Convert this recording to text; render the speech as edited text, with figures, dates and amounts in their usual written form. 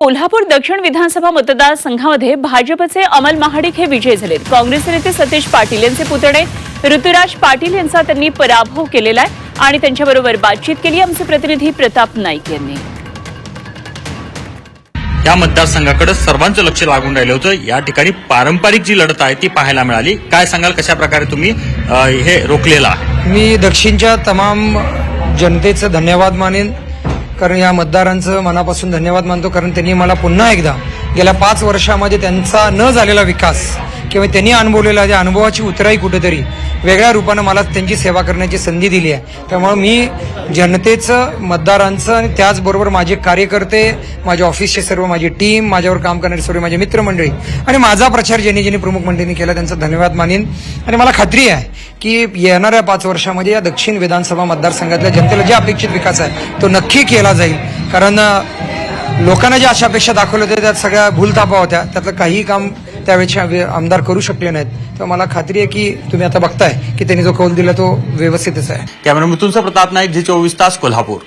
कोल्हापूर दक्षिण विधानसभा मतदारसंघामध्ये भाजपचे अमल महाडिक हे विजयी झालेत। काँग्रेस नेते सतीश पाटील यांचे पुतणे ऋतुराज पाटील यांचा त्यांनी पराभव केलेला आहे आणि त्यांच्याबरोबर बातचीत केली आमचे प्रतिनिधी प्रताप नाईक यांनी। या मतदारसंघाकडे सर्वांचं लक्ष लागून राहिलं होतं। या ठिकाणी पारंपरिक जी लढत आहे ती पाहायला मिळाली। काय सांगाल, कशा प्रकारे तुम्ही हे रोखलेलं आहे? मी दक्षिणच्या तमाम जनतेचं धन्यवाद मानेन, कारण या मतदारांचं मनापासून धन्यवाद मानतो, कारण त्यांनी मला पुन्हा एकदा गेल्या 5 वर्षामध्ये त्यांचा न झालेला विकास किंवा त्यांनी अनुभवलेला त्या अनुभवाची उतराई कुठेतरी वेगळ्या रूपानं मला त्यांची सेवा करण्याची संधी दिली आहे। त्यामुळे मी जनतेचं, मतदारांचं आणि त्याचबरोबर माझे कार्यकर्ते, माझ्या ऑफिसचे सर्व माझी टीम, माझ्यावर काम करणारे सर्व माझे मित्रमंडळी आणि माझा प्रचार ज्यांनी ज्यांनी प्रमुख मंडळींनी केला त्यांचा धन्यवाद मानेन। आणि मला खात्री आहे की येणाऱ्या 5 वर्षामध्ये या दक्षिण विधानसभा मतदारसंघातल्या जनतेला जे अपेक्षित विकास आहे तो नक्की केला जाईल, कारण लोकांना ज्या अशा अपेक्षा दाखवल्या होत्या त्यात सगळ्या भूलथापा होत्या, त्यातलं काही काम त्यावेळेचे आमदार करू शकले नाहीत। तर मला खात्री आहे की तुम्ही आता बघताय की त्यांनी जो कौल दिला तो व्यवस्थितच आहे। कॅमेरा मिथुनचा प्रताप नाईक, जी 24 तास, कोल्हापूर।